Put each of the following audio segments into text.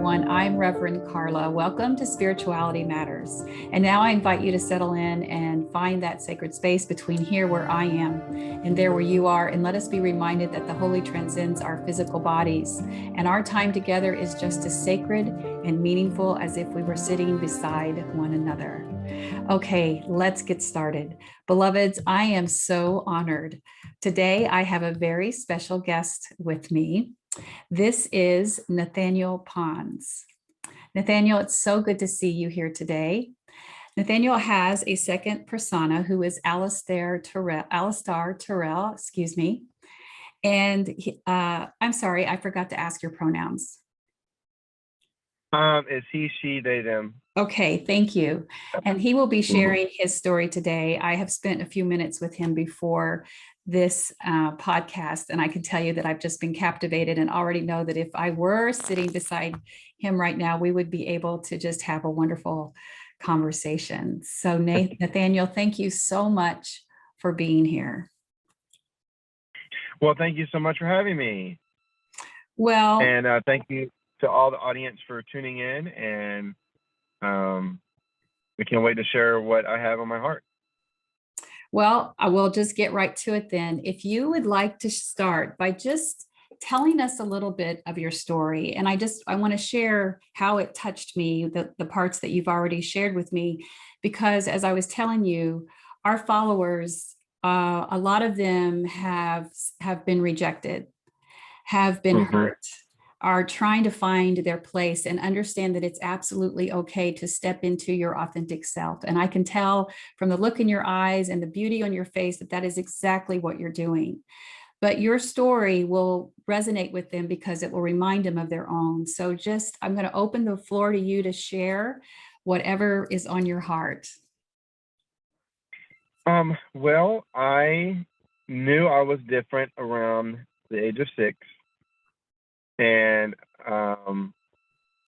everyone. I'm Reverend Karla. Welcome to Spirituality Matters. And now I invite you to settle in and find that sacred space between here where I am and there where you are. And let us be reminded that the holy transcends our physical bodies. And our time together is just as sacred and meaningful as if we were sitting beside one another. Okay, let's get started. Beloveds, I am so honored. Today, I have a very special guest with me. This is Nathaniel Pons. Nathaniel, it's so good to see you here today. Nathaniel has a second persona who is Alistair Turrelle, excuse me. And I'm sorry, I forgot to ask your pronouns. It's he, she, they, them. Okay, thank you. And he will be sharing his story today. I have spent a few minutes with him before this podcast, and I can tell you that I've just been captivated and already know that if I were sitting beside him right now, we would be able to just have a wonderful conversation. So Nathaniel, thank you so much for being here. Well, thank you so much for having me. Well, and thank you to all the audience for tuning in, and we can't wait to share what I have on my heart. Well, I will just get right to it then. If you would like to start by just telling us a little bit of your story, and I want to share how it touched me, the parts that you've already shared with me, because as I was telling you, our followers, a lot of them have been rejected, have been hurt, are trying to find their place and understand that it's absolutely okay to step into your authentic self. And I can tell from the look in your eyes and the beauty on your face that that is exactly what you're doing. But your story will resonate with them because it will remind them of their own. So I'm going to open the floor to you to share whatever is on your heart. Well, I knew I was different around the age of 6. And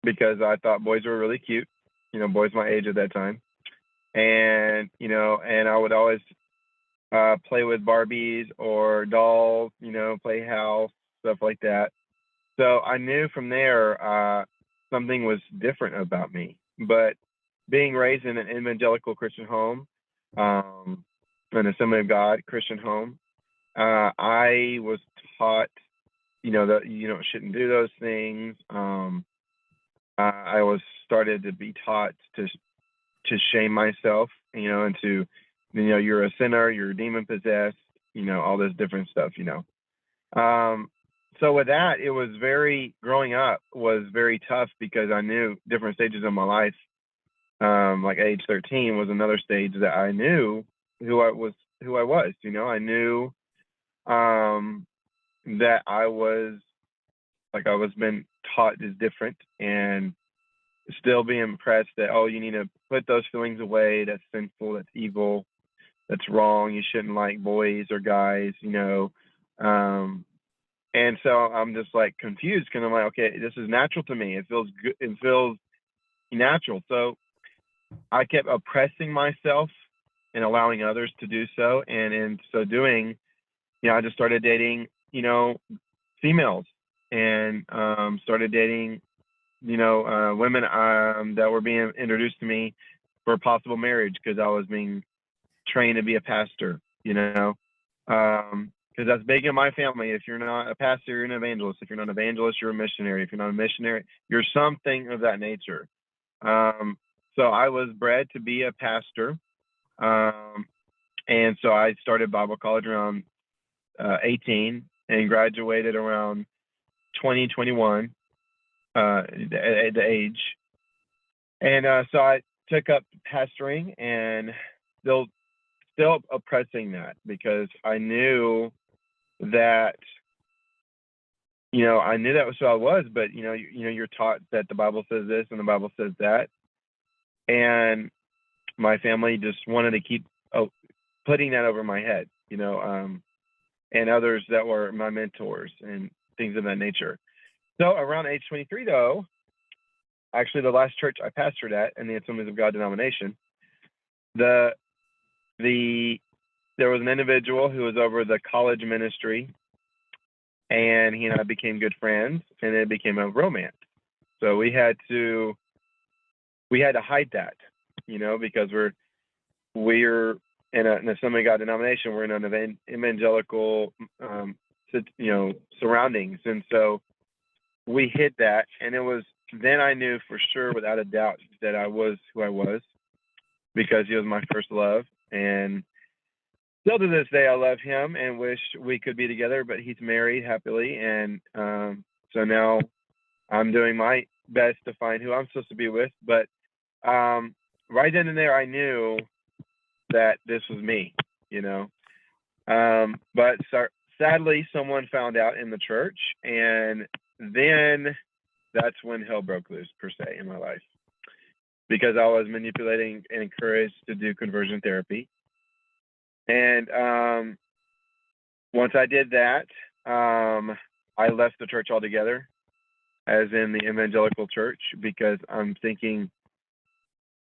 because I thought boys were really cute, boys my age at that time. And, and I would always play with Barbies or dolls, play house, stuff like that. So I knew from there something was different about me. But being raised in an evangelical Christian home, an Assembly of God Christian home, I was taught that shouldn't do those things. I was started to be taught to shame myself, and to, you're a sinner, you're demon possessed, all this different stuff, So with that, it was growing up was very tough because I knew different stages of my life. Like age 13 was another stage that I knew who I was. I knew that I was been taught is different, and still being impressed that, you need to put those feelings away. That's sinful. That's evil. That's wrong. You shouldn't like boys or guys, and so I'm just like confused because I'm like, okay, this is natural to me. It feels good. It feels natural. So I kept oppressing myself and allowing others to do so. And in so doing, I just started dating, females, and started dating, women that were being introduced to me for possible marriage because I was being trained to be a pastor, because that's big in my family. If you're not a pastor, you're an evangelist. If you're not an evangelist, you're a missionary. If you're not a missionary, you're something of that nature. So I was bred to be a pastor. And so I started Bible college around 18 and graduated around 2021, the age. And so I took up pastoring, and still oppressing that because I knew that, I knew that was who I was, but you're taught that the Bible says this and the Bible says that. And my family just wanted to keep putting that over my head, and others that were my mentors and things of that nature. So around age 23, though, actually the last church I pastored at in the Assemblies of God denomination, there was an individual who was over the college ministry, and he and I became good friends, and it became a romance. So we had to hide that, because we're in an Assembly of God denomination. We're in an evangelical, surroundings, and so we hid that. And it was then I knew for sure, without a doubt, that I was who I was, because he was my first love. And still to this day, I love him and wish we could be together, but he's married happily. And so now I'm doing my best to find who I'm supposed to be with. But right then and there, I knew that this was me, But sadly, someone found out in the church, and then that's when hell broke loose, per se, in my life, because I was manipulating and encouraged to do conversion therapy. And once I did that, I left the church altogether, as in the evangelical church, because I'm thinking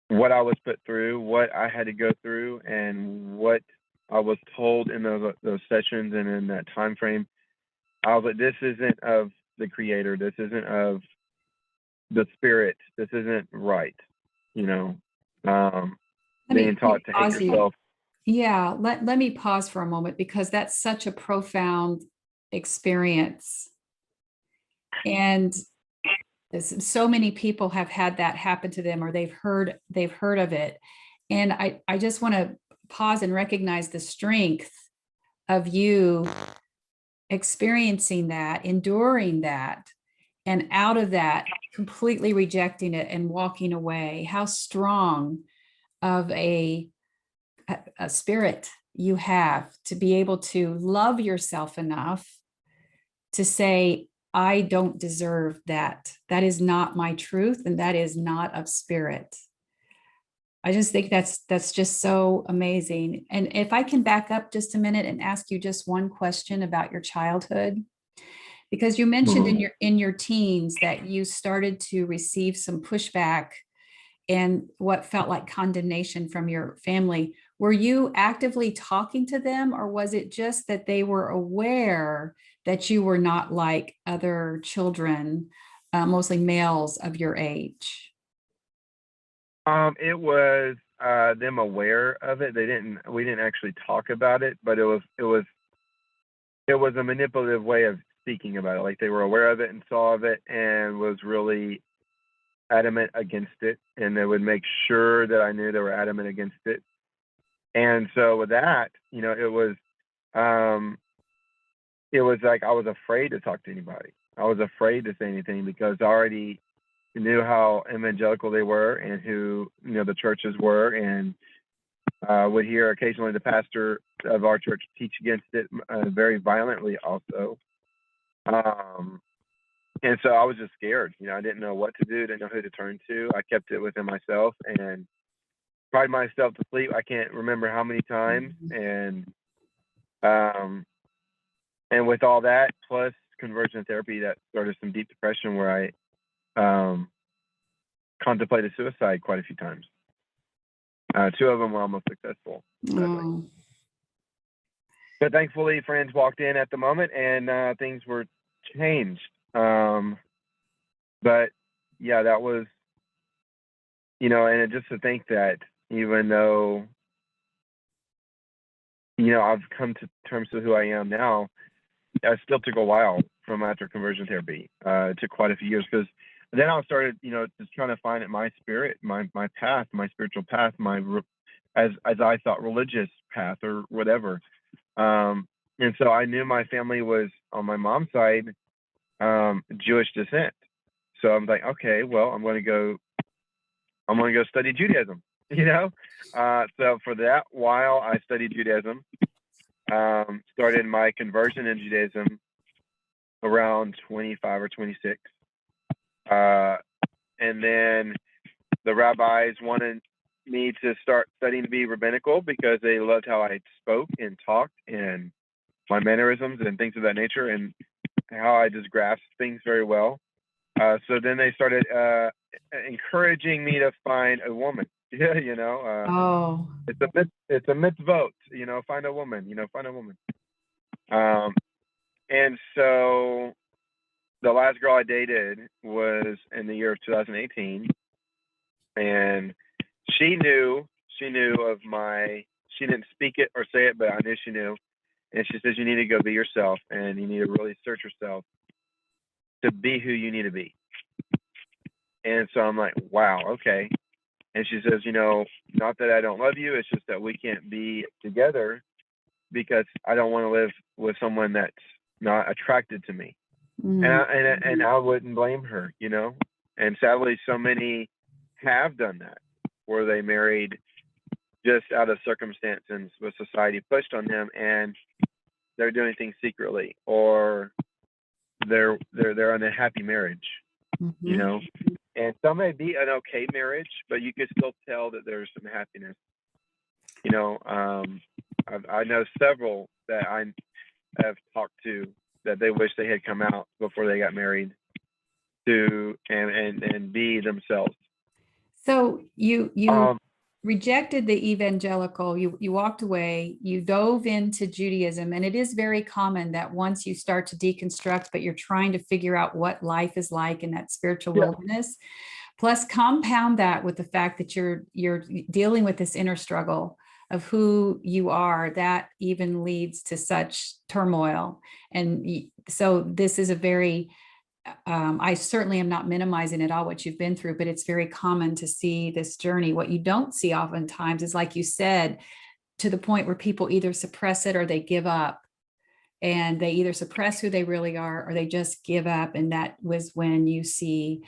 what I was put through, what I had to go through, and what I was told in those sessions and in that time frame. I was like, this isn't of the Creator. This isn't of the Spirit. This isn't right. Being taught to hate yourself. Yeah, let me pause for a moment, because that's such a profound experience. And so many people have had that happen to them, or they've heard of it. And I just want to pause and recognize the strength of you experiencing that, enduring that, and out of that, completely rejecting it and walking away. How strong of a spirit you have to be able to love yourself enough to say, I don't deserve that. That is not my truth, and that is not of spirit. I just think that's just so amazing. And if I can back up just a minute and ask you just one question about your childhood, because you mentioned in your teens that you started to receive some pushback and what felt like condemnation from your family. Were you actively talking to them, or was it just that they were aware that you were not like other children, mostly males of your age? It was them aware of it. We didn't actually talk about it, but it was a manipulative way of speaking about it. Like, they were aware of it and saw of it and was really adamant against it, and they would make sure that I knew they were adamant against it. And so with that, it was like I was afraid to talk to anybody. I was afraid to say anything, because I already knew how evangelical they were and who the churches were, and would hear occasionally the pastor of our church teach against it very violently also. And so I was just scared. I didn't know what to do, didn't know who to turn to. I kept it within myself and cried myself to sleep. I can't remember how many times. And with all that, plus conversion therapy, that started some deep depression where I contemplated suicide quite a few times. 2 of them were almost successful. Oh. But thankfully, friends walked in at the moment, and things were changed. But yeah, that was, and just to think that even though, I've come to terms with who I am now, it still took a while from after conversion therapy. It took quite a few years, because then I started, just trying to find my spirit, my path, my spiritual path, as I thought, religious path or whatever. And so I knew my family was, on my mom's side, Jewish descent. So I'm like, okay, well, I'm going to go study Judaism, So for that while, I studied Judaism, started my conversion in Judaism around 25 or 26. And then the rabbis wanted me to start studying to be rabbinical, because they loved how I spoke and talked and my mannerisms and things of that nature, and how I just grasped things very well. So then they started encouraging me to find a woman. Oh. It's a mitzvot, find a woman, find a woman. And so the last girl I dated was in the year of 2018, and she knew of she didn't speak it or say it, but I knew she knew. And she says, you need to go be yourself, and you need to really search yourself to be who you need to be. And so I'm like, wow, okay. And she says, not that I don't love you, it's just that we can't be together because I don't want to live with someone that's not attracted to me. And I wouldn't blame her, And sadly, so many have done that, where they married just out of circumstance and what society pushed on them, and they're doing things secretly, or they're in a happy marriage, And some may be an okay marriage, but you can still tell that there's some happiness. I know several that I have talked to that they wish they had come out before they got married to and be themselves. So you rejected the evangelical, you walked away, you dove into Judaism, and it is very common that once you start to deconstruct, but you're trying to figure out what life is like in that spiritual wilderness, plus compound that with the fact that you're dealing with this inner struggle of who you are, that even leads to such turmoil. And so this is a very I certainly am not minimizing at all what you've been through, but it's very common to see this journey. What you don't see oftentimes is, like you said, to the point where people either suppress it or they give up, and they either suppress who they really are or they just give up. And that was when you see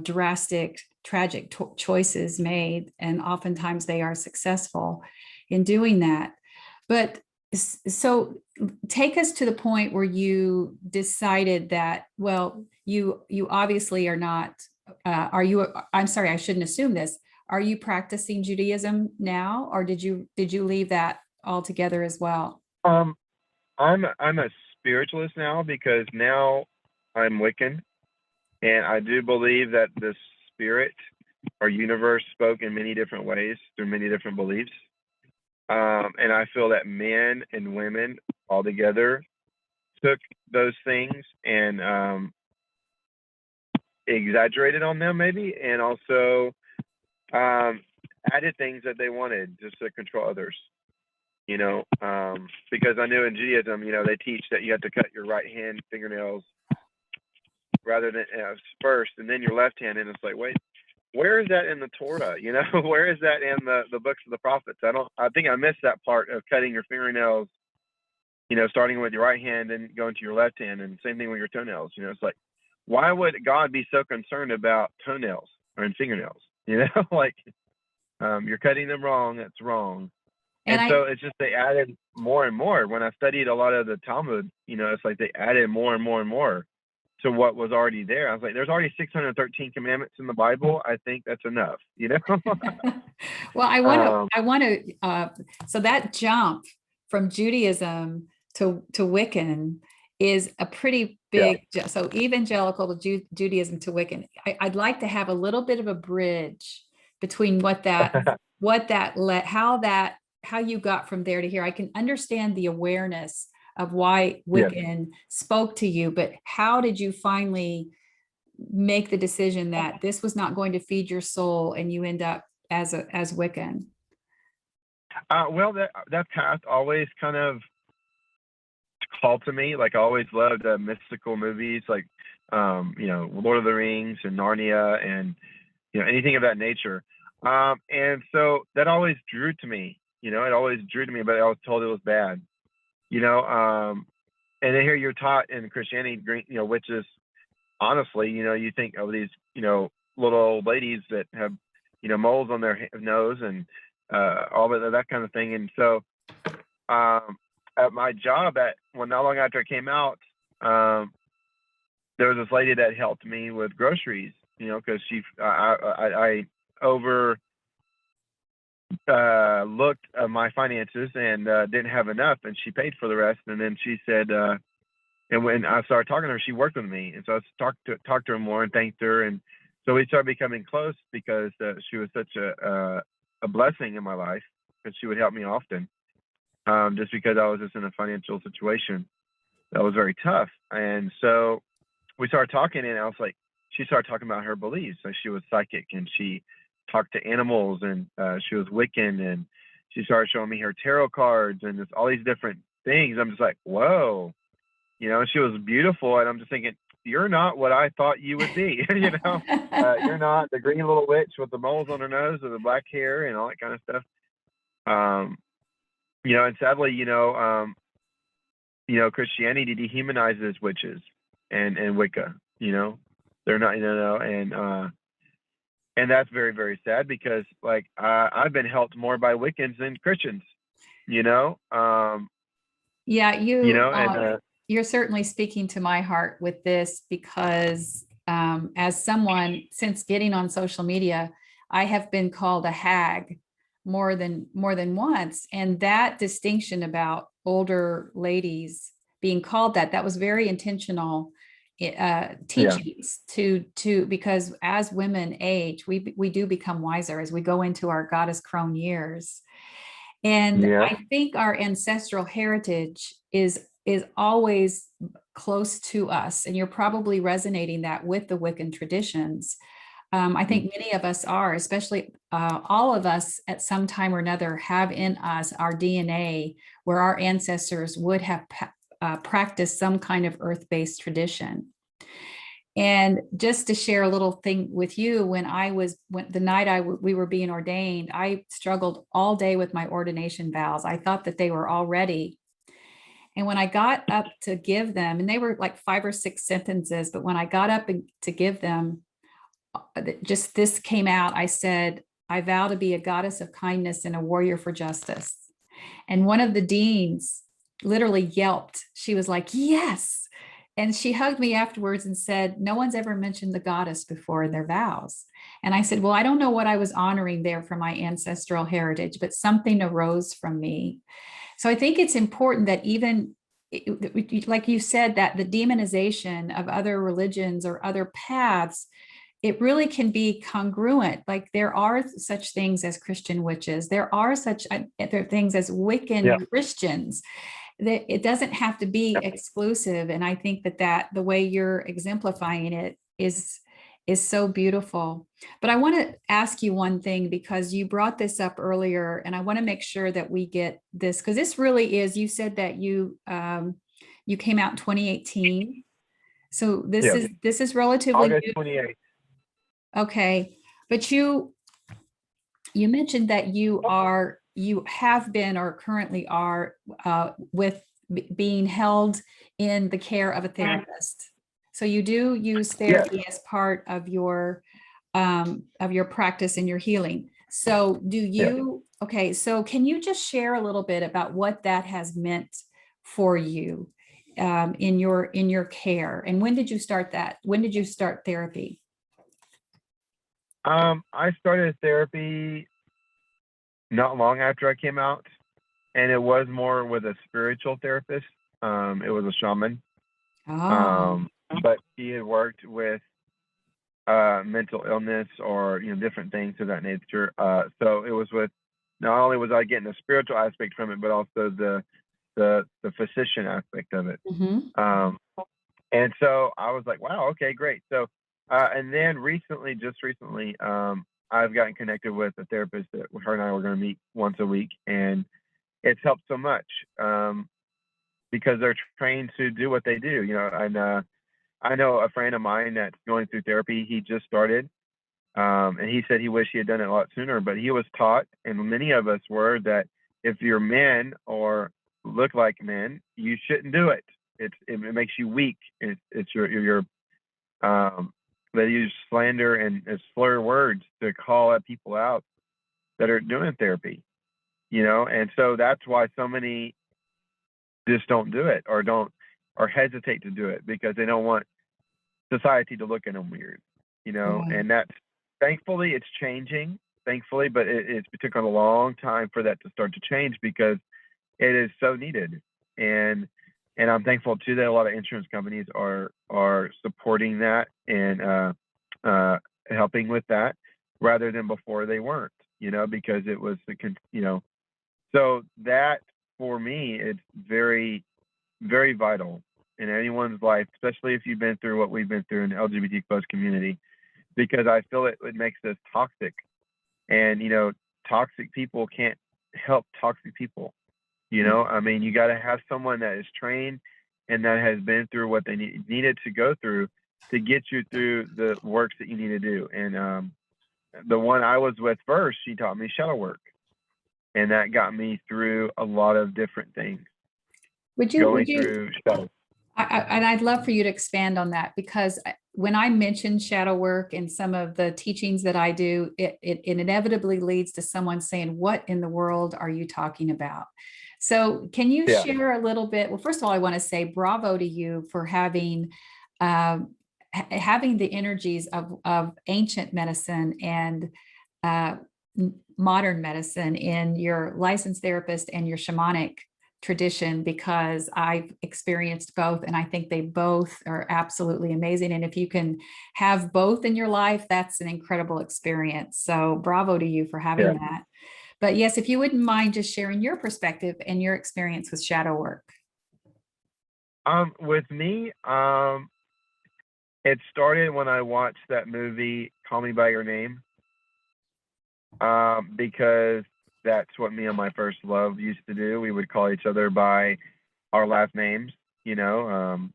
drastic, tragic choices made, and oftentimes they are successful in doing that. But so take us to the point where you decided that, well, you obviously are not, I'm sorry, I shouldn't assume this. Are you practicing Judaism now, or did you leave that altogether as well? I'm a spiritualist now, because now I'm Wiccan, and I do believe that the spirit or universe spoke in many different ways through many different beliefs. And I feel that men and women all together took those things and exaggerated on them, maybe, and also added things that they wanted just to control others. Because I knew in Judaism, they teach that you have to cut your right hand fingernails rather than first, and then your left hand. And it's like, wait, where is that in the Torah? Where is that in the books of the prophets? I think I missed that part of cutting your fingernails, starting with your right hand and going to your left hand, and same thing with your toenails. It's like, why would God be so concerned about toenails or fingernails? Like, you're cutting them wrong. That's wrong. And so it's just, they added more and more. When I studied a lot of the Talmud, it's like they added more and more and more to what was already there. I was like, there's already 613 commandments in the Bible. I think that's enough, Well, I want to, so that jump from Judaism to Wiccan is a pretty big, so evangelical to Judaism to Wiccan. I'd like to have a little bit of a bridge between how you got from there to here. I can understand the awareness of why Wiccan spoke to you, but how did you finally make the decision that this was not going to feed your soul and you end up as Wiccan? Well, that path always kind of called to me. Like, I always loved mystical movies, like Lord of the Rings and Narnia, and anything of that nature. And so that always drew to me. It always drew to me, but I was told it was bad. And then here you're taught in Christianity, which is honestly, you think of these, little old ladies that have, moles on their nose and all that kind of thing. And so at my job, not long after I came out, there was this lady that helped me with groceries, because I looked at my finances and didn't have enough, and she paid for the rest. And then she said, and when I started talking to her, she worked with me, and so I talked to her more and thanked her, and so we started becoming close because she was such a blessing in my life, because she would help me often, just because I was just in a financial situation that was very tough. And so we started talking, and I was like, she started talking about her beliefs. So she was psychic, and she talked to animals, and she was Wiccan, and she started showing me her tarot cards and just all these different things. I'm just like, whoa, you know, she was beautiful. And I'm just thinking, you're not what I thought you would be. You know, you're not the green little witch with the moles on her nose or the black hair and all that kind of stuff. You know, and sadly, you know, Christianity dehumanizes witches and Wicca. You know, they're not, you know, and that's very, very sad, because like I've been helped more by Wiccans than Christians. You know, Yeah, you know, and you're certainly speaking to my heart with this, because as someone, since getting on social media, I have been called a hag more than once. And that distinction about older ladies being called that was very intentional teachings to because as women age, we do become wiser as we go into our goddess crone years. And I think our ancestral heritage is always close to us. And you're probably resonating that with the Wiccan traditions. I think many of us are, especially all of us at some time or another have in us our DNA where our ancestors would have practiced some kind of earth-based tradition. And just to share a little thing with you, when the night we were being ordained, I struggled all day with my ordination vows. I thought that they were all ready. And when I got up to give them, and they were like 5 or 6 sentences, but when I got up to give them, just this came out. I said, I vow to be a goddess of kindness and a warrior for justice. And one of the deans literally yelped. She was like, yes. And she hugged me afterwards and said, no one's ever mentioned the goddess before in their vows. And I said, well, I don't know what I was honoring there for my ancestral heritage, but something arose from me. So I think it's important that even, like you said, that the demonization of other religions or other paths, it really can be congruent. Like there are such things as Christian witches. There are such other things as Wiccan Christians. That it doesn't have to be exclusive. And I think that the way you're exemplifying it is so beautiful. But I want to ask you one thing, because you brought this up earlier, and I want to make sure that we get this, because this really is, you said that you came out in 2018. So this is relatively August new. 28th. Okay. But you mentioned that you have been or currently are with being held in the care of a therapist. So you do use therapy as part of your practice and your healing. So do you, okay, so can you just share a little bit about what that has meant for you in your care? And when did you start that? When did you start therapy? I started therapy not long after I came out, and it was more with a spiritual therapist. It was a shaman. But he had worked with mental illness or different things of that nature. So it was with, not only was I getting the spiritual aspect from it, but also the physician aspect of it. And so I was like, wow, okay, great. So and then just recently, I've gotten connected with a therapist that her and I were going to meet once a week, and it's helped so much because they're trained to do what they do, and I know a friend of mine that's going through therapy. He just started, and he said he wished he had done it a lot sooner, but he was taught, and many of us were, that if you're men or look like men, you shouldn't do it. It makes you weak. It's your they use slander and slur words to call at people out that are doing therapy, and so that's why so many just don't do it or hesitate to do it, because they don't want society to look at them weird, and that's, thankfully, it's changing, but it's taken a long time for that to start to change, because it is so needed. And I'm thankful too that a lot of insurance companies are supporting that and helping with that, rather than before they weren't, because it was so that, for me, it's very, very vital in anyone's life, especially if you've been through what we've been through in the LGBT plus community, because I feel it makes us toxic. And, toxic people can't help toxic people. I mean, you got to have someone that is trained and that has been through what they needed to go through to get you through the works that you need to do. And the one I was with first, she taught me shadow work. And that got me through a lot of different things. Would Going you, through shadow. and I'd love for you to expand on that, because when I mention shadow work and some of the teachings that I do, it inevitably leads to someone saying, what in the world are you talking about? So can you share a little bit? Well, first of all, I want to say bravo to you for having the energies of ancient medicine and modern medicine in your licensed therapist and your shamanic tradition, because I've experienced both and I think they both are absolutely amazing. And if you can have both in your life, that's an incredible experience. So bravo to you for having that. But yes, if you wouldn't mind just sharing your perspective and your experience with shadow work. With me, it started when I watched that movie, Call Me by Your Name, because that's what me and my first love used to do. We would call each other by our last names, and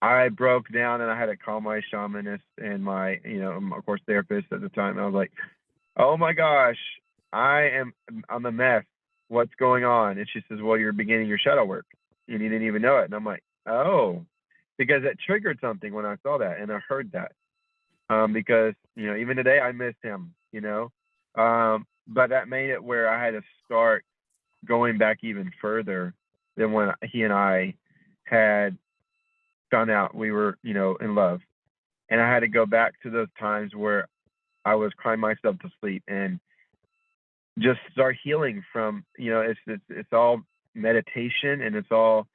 I broke down and I had to call my shamanist and my, of course, therapist at the time. I was like, oh my gosh, I'm a mess. What's going on? And she says, well, you're beginning your shadow work and you didn't even know it. And I'm like, oh, because it triggered something when I saw that and I heard that. Because, even today I miss him, but that made it where I had to start going back even further than when he and I had found out we were, in love. And I had to go back to those times where I was crying myself to sleep and just start healing from, it's all meditation, and it's all,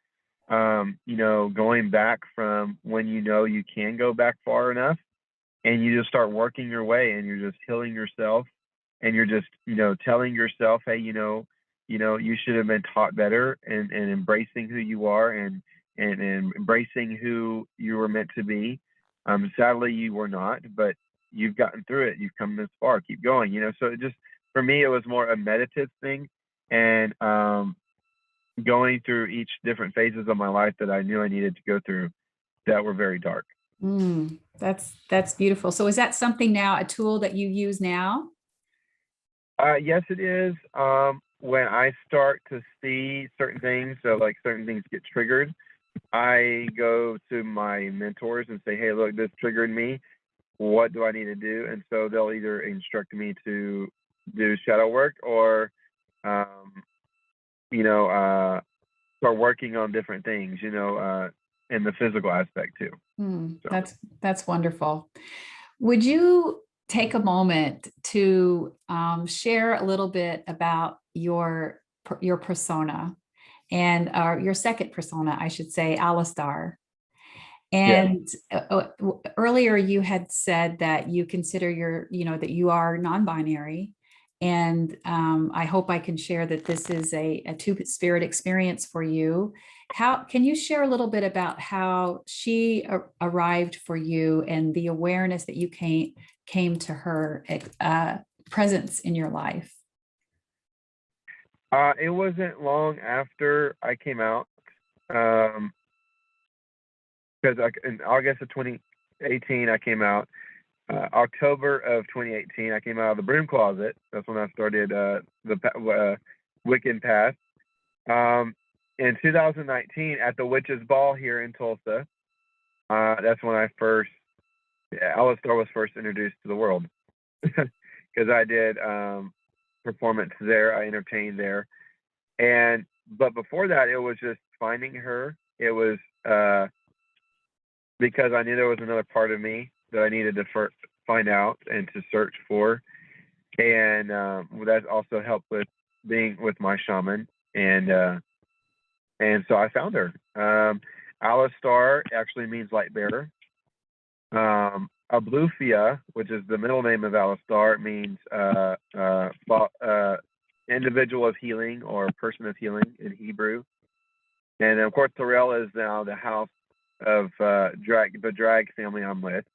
going back from when you can go back far enough, and you just start working your way, and you're just healing yourself, and you're just, telling yourself, hey, you should have been taught better, and embracing who you are, and embracing who you were meant to be. Sadly, you were not, but you've gotten through it. You've come this far. Keep going. So it just, for me, it was more a meditative thing, and going through each different phases of my life that I knew I needed to go through that were very dark. That's beautiful. So is that something now, a tool that you use now? Yes, it is. When I start to see certain things, so like certain things get triggered, I go to my mentors and say, hey, look, this triggered me. What do I need to do? And so they'll either instruct me to do shadow work or, start working on different things, in the physical aspect too. So. That's wonderful. Would you take a moment to share a little bit about your persona and your second persona, I should say, Alistair? And earlier you had said that you consider that you are non-binary. And I hope I can share that this is a two-spirit experience for you. How can you share a little bit about how she arrived for you and the awareness that you came to her presence in your life? It wasn't long after I came out, because in August of 2018 I came out. October of 2018 I came out of the broom closet. That's when I started the Wiccan path. In 2019 at the Witches Ball here in Tulsa, that's when Alistair was first introduced to the world, because I did performance there, I entertained there, but before that it was just finding her. It was because I knew there was another part of me that I needed to find out and to search for, and that also helped with being with my shaman, and so I found her. Alistair actually means light bearer. Abulafia, which is the middle name of Alistair, means individual of healing or person of healing in Hebrew. And of course, Turrelle is now the house of the drag family I'm with.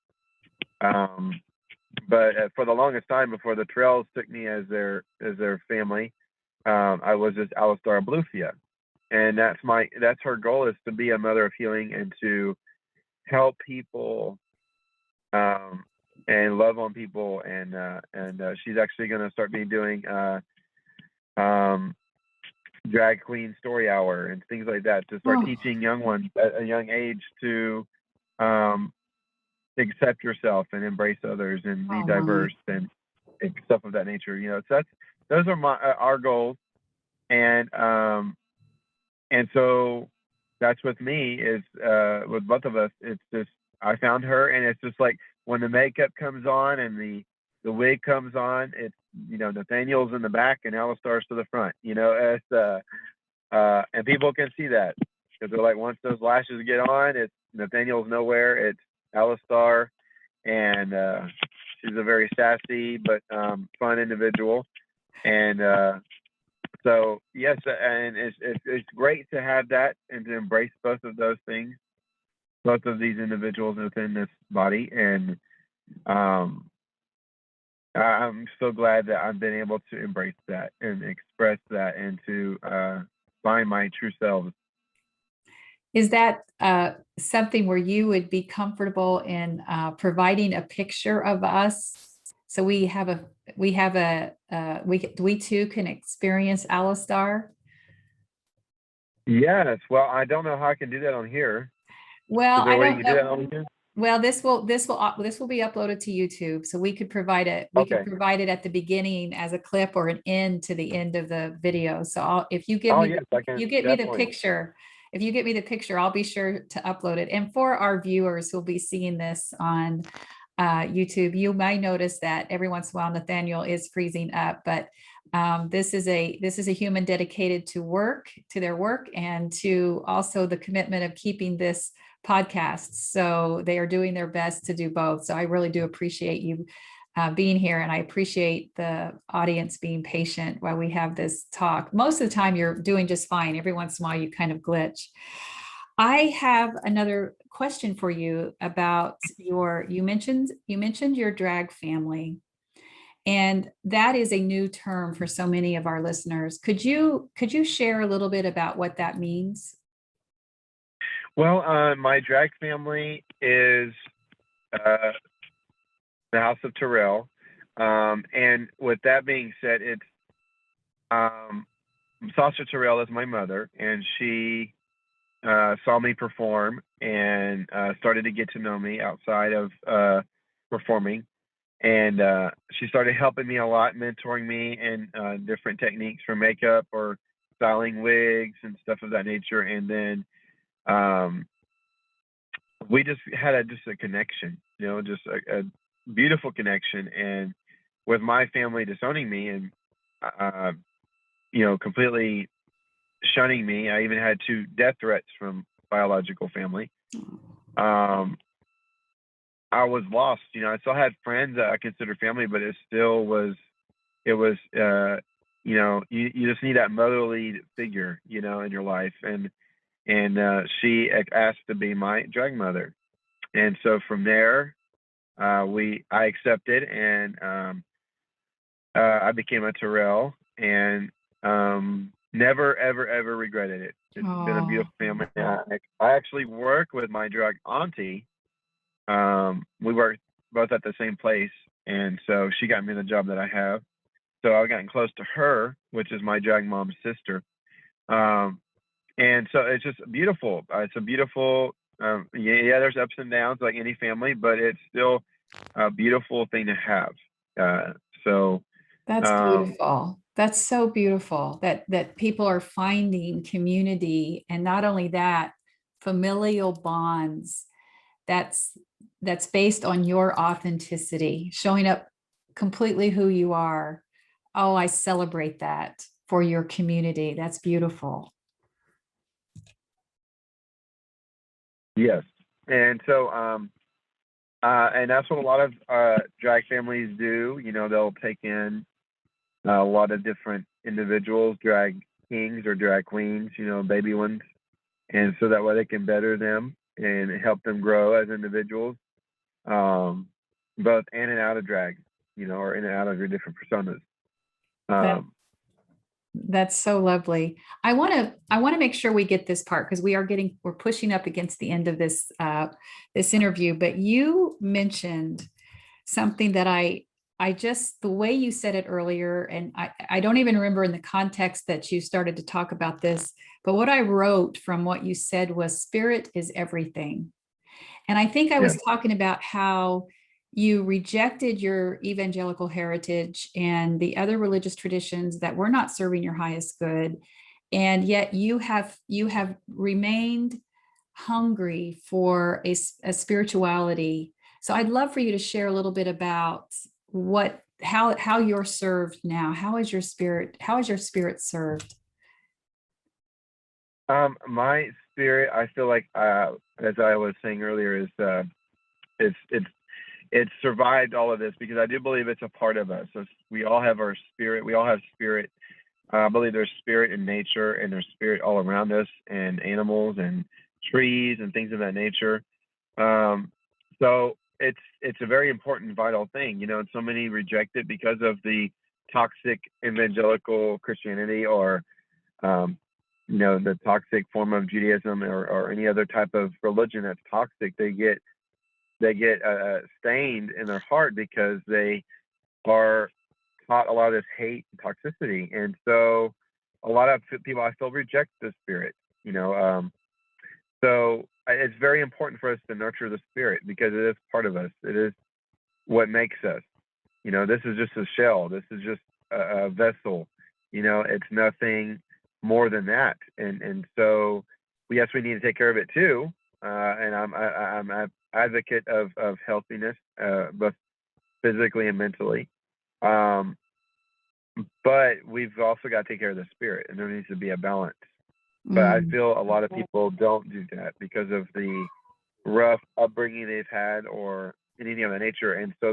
But for the longest time, before the Turrelles took me as their family, I was just Alistair Abulafia, and that's her goal, is to be a mother of healing and to help people and love on people. And she's actually going to start doing drag queen story hour and things like that, to start teaching young ones at a young age to accept yourself and embrace others and be diverse and stuff of that nature. So those are our goals. And so that's with me, is with both of us. It's just, I found her, and it's just like when the makeup comes on and the wig comes on, it's, Nathaniel's in the back and Alistair's to the front. It's and people can see that, because they're like, once those lashes get on, it's Nathaniel's nowhere, it's Alistair. And she's a very sassy but fun individual. And so yes, and it's great to have that and to embrace both of those things, both of these individuals within this body. And I'm so glad that I've been able to embrace that and express that and to find my true self. Is that something where you would be comfortable in providing a picture of us? So we too can experience Alistair. Yes. Well, I don't know how I can do that on here. Well, I don't know. Do that on here? Well, this will be uploaded to YouTube, so we could provide it. We could provide it at the beginning as a clip or an end to the end of the video. So if you give me the picture. If you get me the picture, I'll be sure to upload it. And for our viewers who'll be seeing this on YouTube, you might notice that every once in a while Nathaniel is freezing up, but this is a human dedicated to their work, and to also the commitment of keeping this podcast. So they are doing their best to do both. So I really do appreciate you being here, and I appreciate the audience being patient while we have this talk. Most of the time you're doing just fine. Every once in a while you kind of glitch. I have another question for you about you mentioned your drag family, and that is a new term for so many of our listeners. Could you share a little bit about what that means? Well, my drag family is the House of Turrelle. And with that being said, it's Sasha Turrelle is my mother, and she saw me perform and started to get to know me outside of performing. And she started helping me a lot, mentoring me in different techniques for makeup or styling wigs and stuff of that nature. And then we just had a connection, just a beautiful connection. And with my family disowning me and completely shunning me, I even had 2 death threats from biological family. I was lost. I still had friends that I considered family, but it was you just need that motherly figure, in your life. And she asked to be my drag mother. And so from there, I accepted, and I became a Turrelle, and never, ever, ever regretted it. It's been a beautiful family. I actually work with my drag auntie. We work both at the same place, and so she got me the job that I have. So I've gotten close to her, which is my drag mom's sister. And so it's just beautiful. It's a beautiful, there's ups and downs like any family, but it's still a beautiful thing to have. So that's beautiful. That's so beautiful that people are finding community, and not only that, familial bonds that's based on your authenticity, showing up completely who you are. Oh, I celebrate that for your community. That's beautiful. Yes. And so, and that's what a lot of drag families do. They'll take in a lot of different individuals, drag kings or drag queens, baby ones. and so that way they can better them and help them grow as individuals, both in and out of drag, or in and out of your different personas. That's so lovely. I want to make sure we get this part, because we're pushing up against the end of this interview. But you mentioned something that I just, the way you said it earlier, and I don't even remember in the context that you started to talk about this, but what I wrote from what you said was spirit is everything. And I think I was talking about how you rejected your evangelical heritage and the other religious traditions that were not serving your highest good. And yet you have remained hungry for a spirituality. So I'd love for you to share a little bit about how you're served now. How is your spirit served? My spirit, I feel like, as I was saying earlier, is it's survived all of this because I do believe it's a part of us. So we all have our spirit. We all have spirit. I believe there's spirit in nature, and there's spirit all around us, and animals and trees and things of that nature. So it's a very important, vital thing, and so many reject it because of the toxic evangelical Christianity, or the toxic form of Judaism, or any other type of religion that's toxic. They get stained in their heart because they are taught a lot of this hate and toxicity, and so a lot of people, I feel, reject the spirit. So it's very important for us to nurture the spirit because it is part of us. It is what makes us. This is just a shell. This is just a vessel. It's nothing more than that. And so, yes, we need to take care of it too. And I'm an advocate of healthiness, both physically and mentally. But we've also got to take care of the spirit, and there needs to be a balance. But I feel a lot of people don't do that because of the rough upbringing they've had, or anything of that nature. And so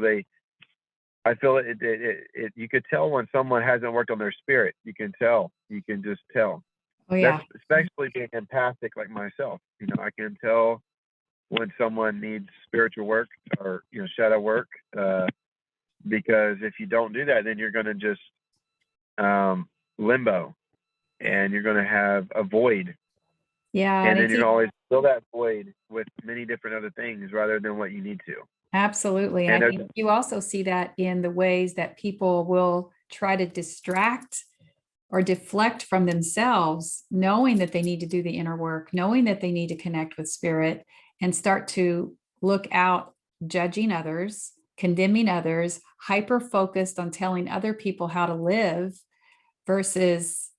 I feel it you could tell when someone hasn't worked on their spirit. You can tell. You can just tell. Oh, yeah. That's especially being empathic like myself. I can tell when someone needs spiritual work, or shadow work, because if you don't do that, then you're going to just limbo, and you're going to have a void. Yeah. And then you're going to always fill that void with many different other things rather than what you need to. Absolutely. And I think you also see that in the ways that people will try to distract or deflect from themselves, knowing that they need to do the inner work, knowing that they need to connect with spirit, and start to look out, judging others, condemning others, hyper-focused on telling other people how to live versus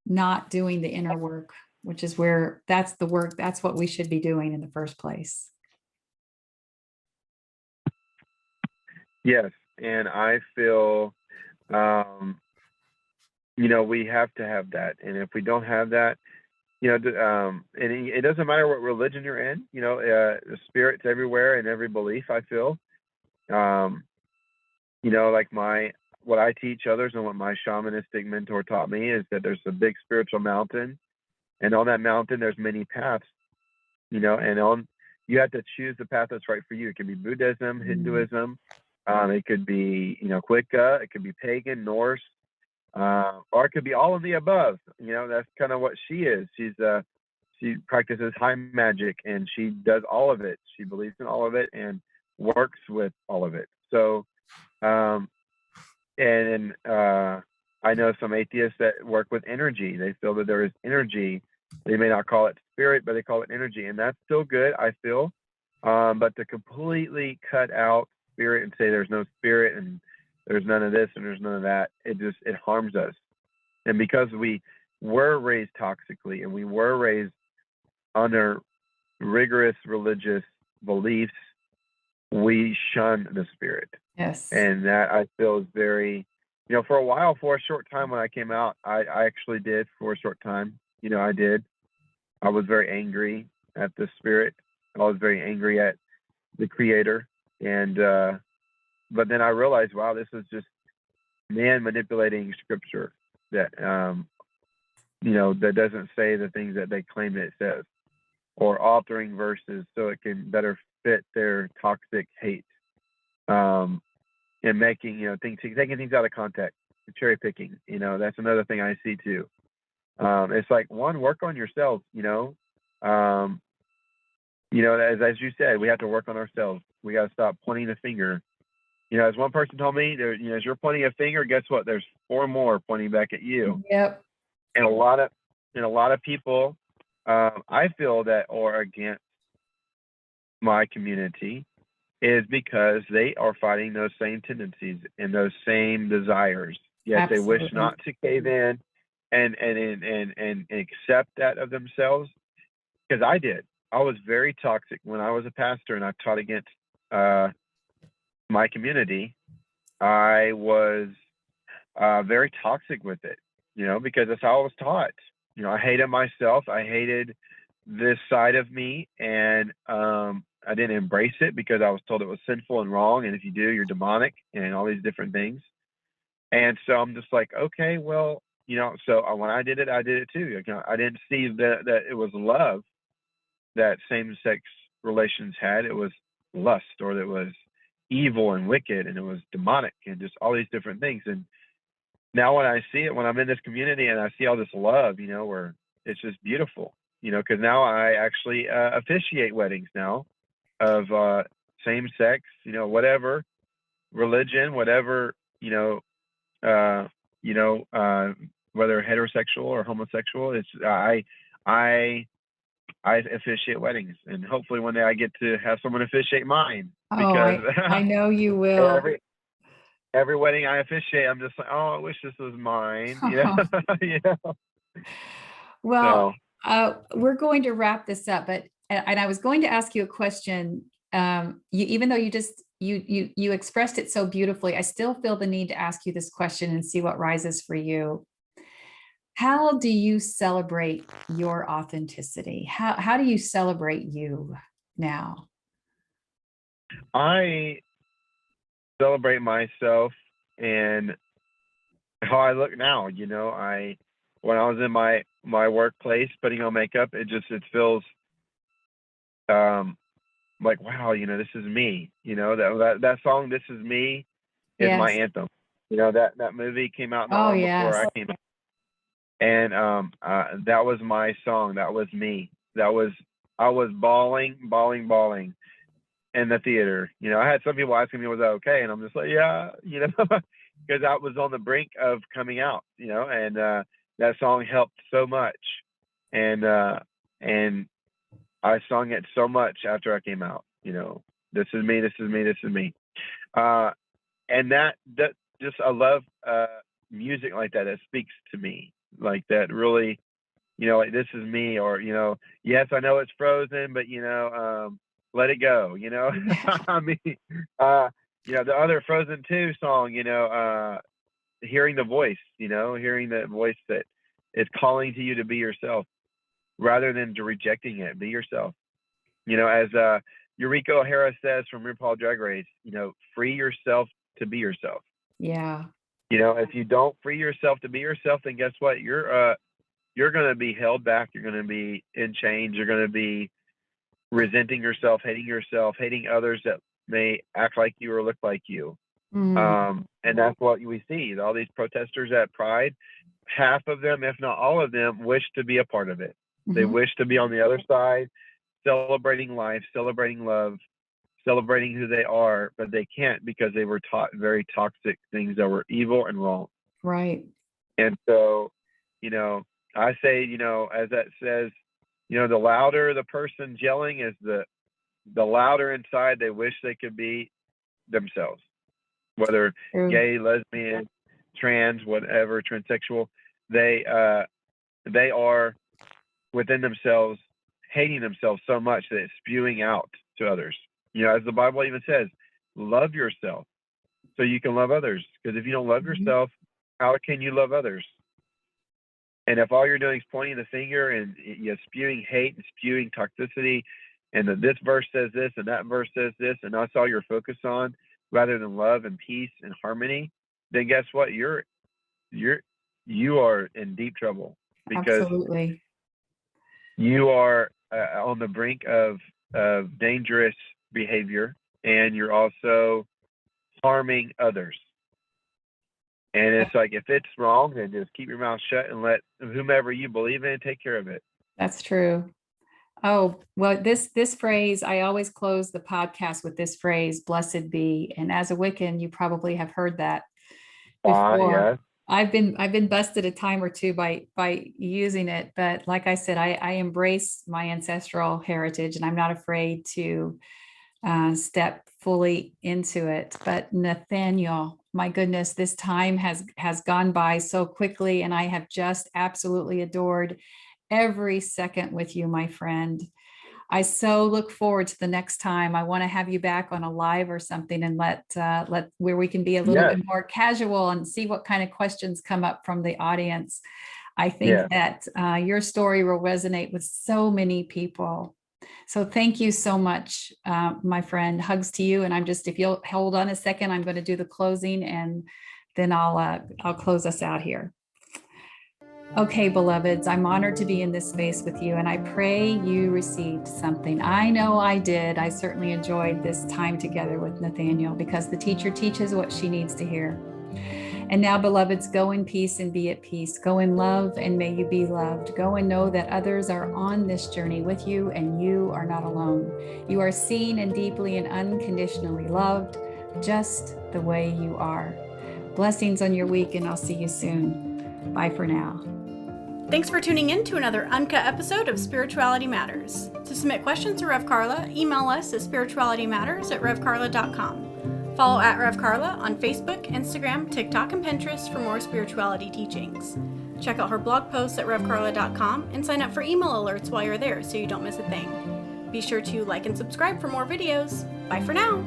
not doing the inner work, which is where that's the work. That's what we should be doing in the first place. Yes. And I feel, we have to have that. And if we don't have that, and it doesn't matter what religion you're in, the spirit's everywhere in every belief, I feel. Like what I teach others and what my shamanistic mentor taught me is that there's a big spiritual mountain, and on that mountain, there's many paths, and you have to choose the path that's right for you. It could be Buddhism, Hinduism, it could be, Wicca, it could be pagan, Norse, or it could be all of the above. That's kind of what she is. She practices high magic, and she does all of it. She believes in all of it and works with all of it. So, I know some atheists that work with energy. They feel that there is energy. They may not call it spirit, but they call it energy, and that's still good, I feel. But to completely cut out spirit and say there's no spirit and there's none of this and there's none of that, it harms us. And because we were raised toxically, and we were raised under rigorous religious beliefs, we shun the spirit. Yes. And that, I feel, is very, for a while, for a short time when I came out, I actually did, for a short time, I did. I was very angry at the spirit. I was very angry at the creator. And, but then I realized, wow, this is just man manipulating scripture that, that doesn't say the things that they claim that it says. or altering verses so it can better fit their toxic hate. And making, taking things out of context, cherry picking, that's another thing I see too. It's like, one, work on yourselves, as you said, we have to work on ourselves. We got to stop pointing the finger. As one person told me, as you're pointing a finger, guess what? There's 4 more pointing back at you. Yep. And a lot of people, I feel that are against my community is because they are fighting those same tendencies and those same desires. Yet Absolutely. they wish not to cave in and accept that of themselves. Because I did. I was very toxic when I was a pastor and I taught against my community. I was very toxic with it, because that's how I was taught. I hated myself. I hated this side of me, and I didn't embrace it because I was told it was sinful and wrong, and if you do, you're demonic, and all these different things. And so I'm just like, okay, well, so when I did it too. I didn't see that it was love that same-sex relations had. It was lust, or it was evil and wicked, and it was demonic, and just all these different things. And now when I see it, when I'm in this community and I see all this love, where it's just beautiful, because now I actually officiate weddings now of same sex, whatever religion, whatever, whether heterosexual or homosexual. It's I officiate weddings, and hopefully one day I get to have someone officiate mine. Because I know you will. Every wedding I officiate, I'm just like, oh, I wish this was mine. Well, we're going to wrap this up, but and I was going to ask you a question. Even though you expressed it so beautifully, I still feel the need to ask you this question and see what rises for you. How do you celebrate your authenticity? How do you celebrate you now? I celebrate myself and how I look now. When I was in my workplace putting on makeup, it feels like, wow, this is me. That song, "This Is Me," is my anthem. That movie came out not long before I came out, and that was my song. That was me. I was bawling in the theater. I had some people asking me, was that okay? And I'm just like, yeah, because I was on the brink of coming out, and that song helped so much. And I sung it so much after I came out, this is me, this is me, this is me. And that just, I love music like that. It speaks to me like that, really, like, this is me, or, yes, I know it's Frozen, but, let it go, I mean, the other Frozen 2 song, hearing the voice, hearing that voice that is calling to you to be yourself rather than rejecting it. Be yourself. As Eureka O'Hara says from RuPaul Drag Race, free yourself to be yourself. Yeah. If you don't free yourself to be yourself, then guess what? You're going to be held back. You're going to be in chains. You're going to be resenting yourself, hating others that may act like you or look like you. And that's what we see. All these protesters at Pride, half of them, if not all of them, wish to be a part of it. They wish to be on the other side, celebrating life, celebrating love, celebrating who they are, but they can't because they were taught very toxic things that were evil and wrong. Right. And so, I say, as that says, the louder the person yelling is the louder inside they wish they could be themselves, whether gay, lesbian, trans, whatever, transsexual. They are within themselves hating themselves so much that it's spewing out to others. As the Bible even says, love yourself so you can love others. Because if you don't love yourself, how can you love others? And if all you're doing is pointing the finger and spewing hate and spewing toxicity, and that this verse says this and that verse says this, and that's all you're focused on, rather than love and peace and harmony, then guess what? You are in deep trouble, because Absolutely. you are on the brink of dangerous behavior, and you're also harming others. And it's like, if it's wrong, then just keep your mouth shut and let whomever you believe in take care of it. That's true. Oh, well, this phrase, I always close the podcast with this phrase, blessed be. And as a Wiccan, you probably have heard that before. Yes. I've been busted a time or two by using it, but like I said, I embrace my ancestral heritage, and I'm not afraid to step fully into it. But Nathaniel, my goodness, this time has gone by so quickly, and I have just absolutely adored every second with you, my friend. I so look forward to the next time. I want to have you back on a live or something, and let where we can be a little bit more casual and see what kind of questions come up from the audience. I think that your story will resonate with so many people. So thank you so much, my friend. Hugs to you. And if you'll hold on a second, I'm going to do the closing, and then I'll close us out here. Okay, beloveds, I'm honored to be in this space with you, and I pray you received something. I know I did. I certainly enjoyed this time together with Nathaniel, because the teacher teaches what she needs to hear. And now, beloveds, go in peace and be at peace. Go in love, and may you be loved. Go and know that others are on this journey with you, and you are not alone. You are seen and deeply and unconditionally loved, just the way you are. Blessings on your week, and I'll see you soon. Bye for now. Thanks for tuning in to another uncut episode of Spirituality Matters. To submit questions to Rev Karla, email us at spiritualitymatters@revkarla.com. Follow @Rev Karla on Facebook, Instagram, TikTok, and Pinterest for more spirituality teachings. Check out her blog posts at revkarla.com and sign up for email alerts while you're there so you don't miss a thing. Be sure to like and subscribe for more videos. Bye for now!